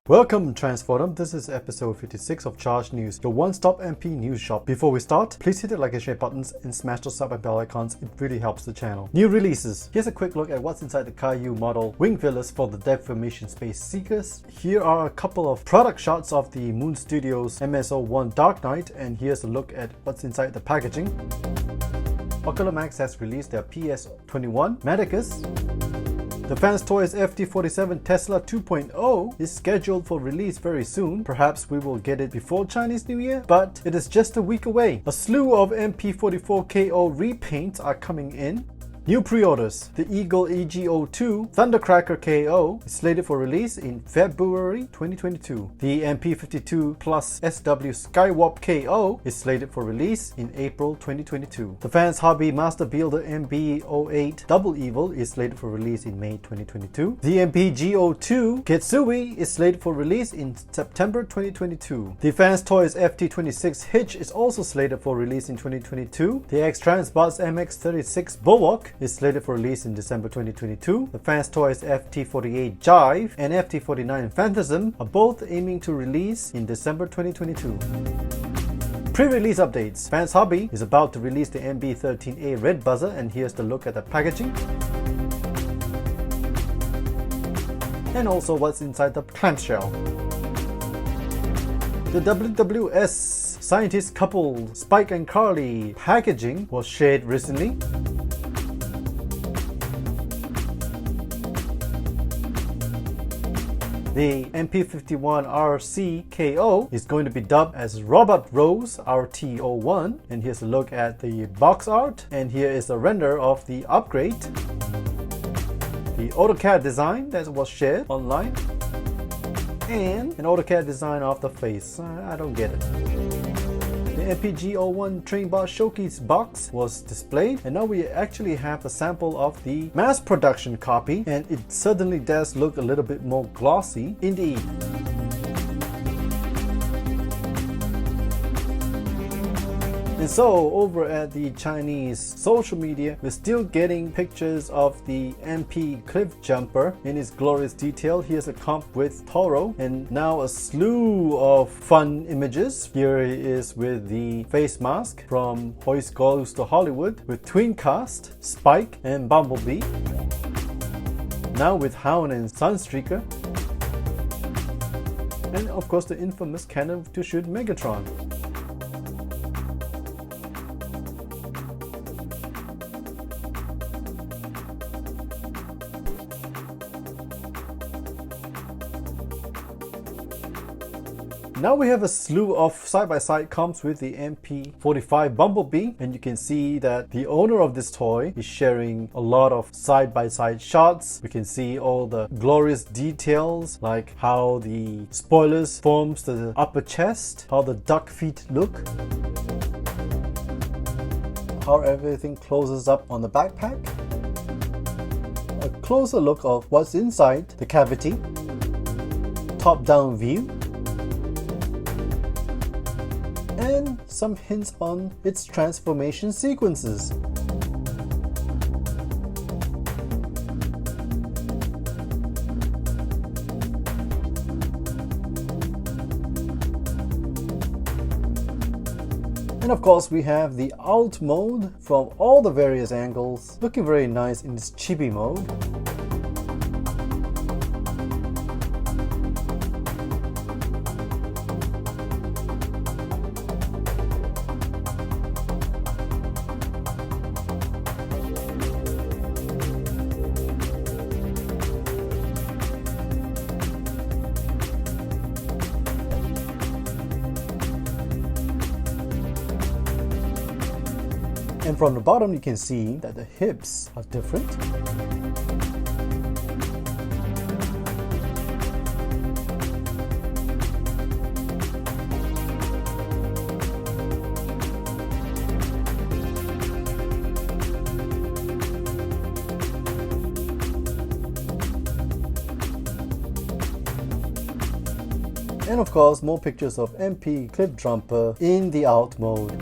Welcome Transformdom, this is episode 56 of Charged News, your one-stop MP news shop. Before we start, please hit the like and share buttons and smash those sub and bell icons, it really helps the channel. New releases. Here's a quick look at what's inside the Caillou model wing villas for the Deformation Space Seekers. Here are a couple of product shots of the Moon Studios MSO1 Dark Knight, and here's a look at what's inside the packaging. Ocular Max has released their PS21 Medicus. The FansToys FT47 Tesla 2.0 is scheduled for release very soon. Perhaps we will get it before Chinese New Year, but it is just a week away. A slew of MP44KO repaints are coming in. New pre-orders. The Eagle EG02 Thundercracker KO is slated for release in February 2022. The MP52 Plus SW Skywarp KO is slated for release in April 2022. The Fans Hobby Master Builder MB08 Double Evil is slated for release in May 2022. The MPG02 Kitsui is slated for release in September 2022. The FansToys FT26 Hitch is also slated for release in 2022. The X-Transbots MX36 Bulwark is slated for release in December 2022. The FansToys FT48 Jive and FT49 Phantasm are both aiming to release in December 2022. Pre-release updates. Fans Hobby is about to release the MB13A Red Buzzer, and here's the look at the packaging. And also what's inside the clamshell. The WWS Scientist Couple Spike and Carly packaging was shared recently. The MP51RC KO is going to be dubbed as Robot Rose RT01, and here's a look at the box art, and here is a render of the upgrade. The AutoCAD design that was shared online, and an AutoCAD design of the face. I don't get it. The MPG01 Trainbot Showcase box was displayed, and now we actually have a sample of the mass production copy, and it certainly does look a little bit more glossy indeed. And so over at the Chinese social media, we're still getting pictures of the MP Cliff Jumper in its glorious detail. Here's a comp with Toro, and now a slew of fun images. Here it is with the face mask from Hoist Goes to Hollywood with Twincast, Spike and Bumblebee. Now with Hound and Sunstreaker. And of course the infamous cannon to shoot Megatron. Now we have a slew of side-by-side comps with the MP45 Bumblebee, and you can see that the owner of this toy is sharing a lot of side-by-side shots. We can see all the glorious details, like how the spoilers forms the upper chest, how the duck feet look, how everything closes up on the backpack, a closer look of what's inside the cavity, top-down view, and some hints on its transformation sequences. And of course we have the alt mode from all the various angles, looking very nice in this chibi mode. And from the bottom you can see that the hips are different. And of course more pictures of MP Cliff Jumper in the alt mode.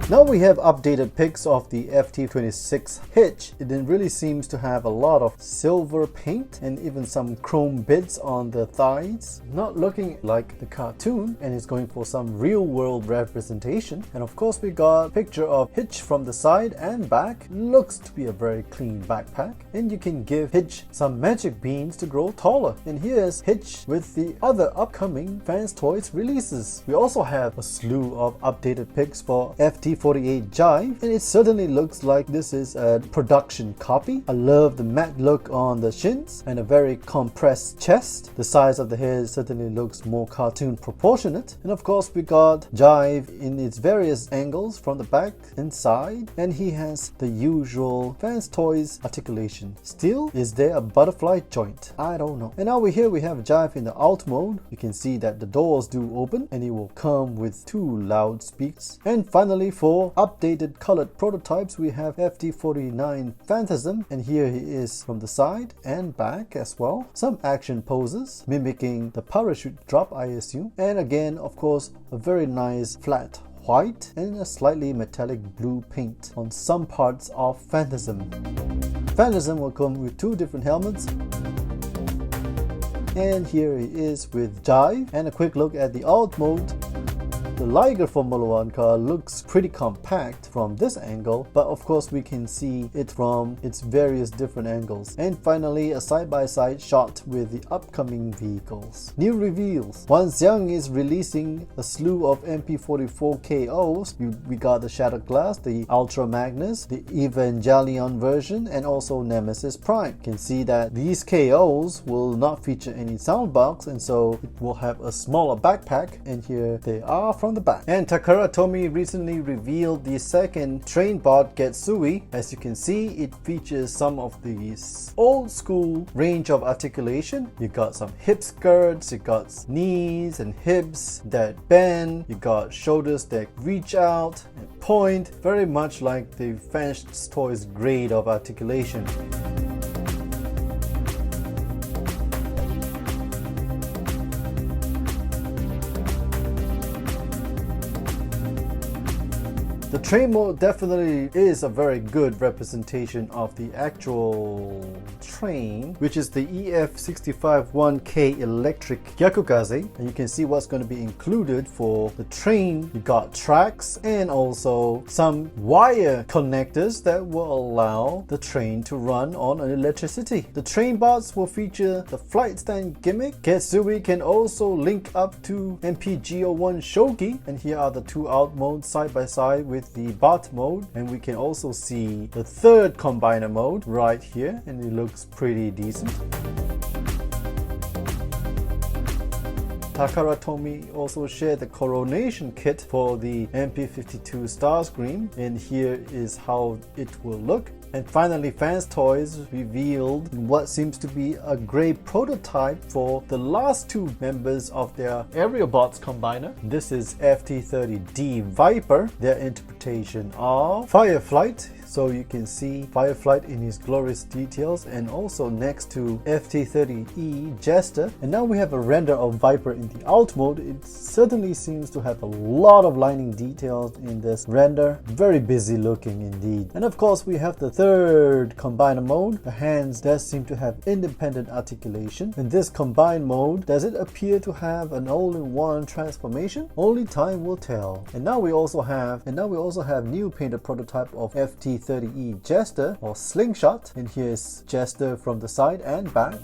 Now we have updated pics of the FT26 hitch. It really seems to have a lot of silver paint and even some chrome bits on the thighs. Not looking like the cartoon, and it's going for some real world representation. And of course we got a picture of Hitch from the side and back. Looks to be a very clean backpack, and you can give Hitch some magic beans to grow taller. And here's Hitch with the other upcoming FansToys releases. We also have a slew of updated pics for FT48 Jive, and it certainly looks like this is a production copy. I love the matte look on the shins and a very compressed chest. The size of the head certainly looks more cartoon proportionate. And of course we got Jive in its various angles from the back and side, and he has the usual FansToys articulation. Still, is there a butterfly joint? I don't know. And now we have Jive in the alt mode. You can see that the doors do open, and it will come with 2 loudspeakers. And finally, for updated colored prototypes, we have FT49 Phantasm, and here he is from the side and back as well. Some action poses mimicking the parachute drop, I assume. And again, of course, a very nice flat white and a slightly metallic blue paint on some parts of Phantasm. Phantasm will come with 2 different helmets. And here he is with Jive, and a quick look at the alt mode. The Liger Formula 1 car looks pretty compact from this angle, but of course we can see it from its various different angles. And finally, a side-by-side shot with the upcoming vehicles. New reveals. Wanxiang is releasing a slew of MP44 KOs. We got the Shattered Glass, the Ultra Magnus, the Evangelion version, and also Nemesis Prime. You can see that these KOs will not feature any sound box, and so it will have a smaller backpack, and here they are from the back. And Takara Tomy recently revealed the second train bot Getsui. As you can see, it features some of these old school range of articulation. You got some hip skirts, you got knees and hips that bend, you got shoulders that reach out and point, very much like the FansToys grade of articulation. The train mode definitely is a very good representation of the actual train, which is the EF651K electric Yakugaze. And you can see what's going to be included for the train. You got tracks and also some wire connectors that will allow the train to run on electricity. The train bots will feature the flight stand gimmick. Getsui can also link up to MPGO1 Shogi, and here are the 2 out modes side by side with the bot mode. And we can also see the 3rd combiner mode right here, and it looks pretty decent. Takara Tomy also shared the coronation kit for the MP52 Starscream, and here is how it will look. And finally, FansToys revealed what seems to be a grey prototype for the last 2 members of their aerial bots combiner. This is FT30D Viper, their interpretation of Fireflight. So you can see Fireflight in his glorious details, and also next to FT30E Jester. And now we have a render of Viper in the alt mode. It certainly seems to have a lot of lining details in this render. Very busy looking indeed. And of course we have the 3rd combiner mode. The hands does seem to have independent articulation. In this combined mode, does it appear to have an all-in-one transformation? Only time will tell. And now we also have new painted prototype of FT30E Jester or Slingshot, and here's Jester from the side and back.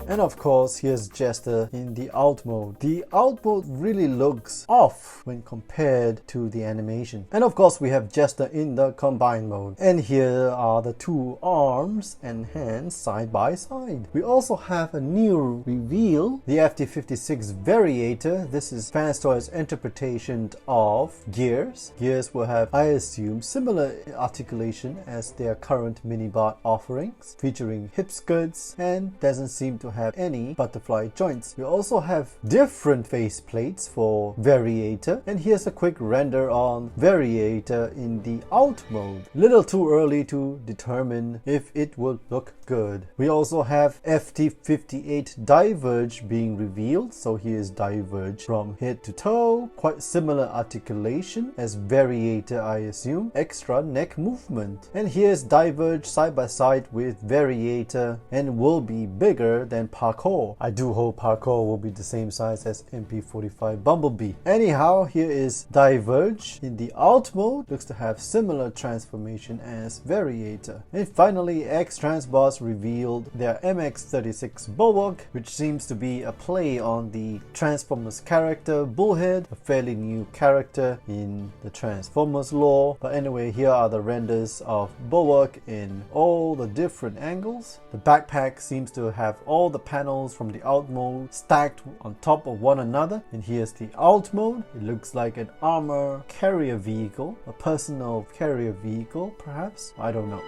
And of course, here's Jester in the alt mode. The alt mode really looks off when compared to the animation. And of course, we have Jester in the combined mode. And here are the 2 arms and hands side by side. We also have a new reveal, the FT56 Variator. This is FansToys' interpretation of Gears. Gears will have, I assume, similar articulation as their current minibot offerings, featuring hip skirts, and doesn't seem to have have any butterfly joints. We also have different face plates for Variator, and here's a quick render on Variator in the alt mode. Little too early to determine if it will look good. We also have FT58 Diverge being revealed, so here's Diverge from head to toe, quite similar articulation as Variator, I assume, extra neck movement. And here's Diverge side by side with Variator and will be bigger than Parkour. I do hope Parkour will be the same size as MP45 Bumblebee. Anyhow, here is Diverge in the alt mode, looks to have similar transformation as Variator. And finally, X-Transboss revealed their MX36 Bulwark, which seems to be a play on the Transformers character Bullhead, a fairly new character in the Transformers lore. But anyway, here are the renders of Bulwark in all the different angles. The backpack seems to have all the panels from the alt mode stacked on top of one another. And here's the alt mode. It looks like an armor carrier vehicle, a personal carrier vehicle perhaps, I don't know.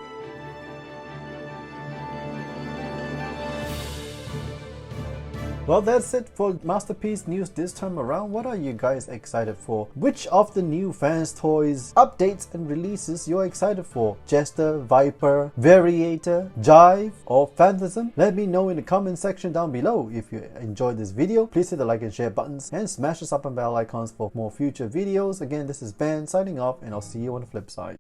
Well, that's it for Masterpiece News this time around. What are you guys excited for? Which of the new FansToys updates and releases you're excited for? Jester, Viper, Variator, Jive, or Phantasm? Let me know in the comment section down below. If you enjoyed this video, please hit the like and share buttons and smash the sub and bell icons for more future videos. Again, this is Ben signing off, and I'll see you on the flip side.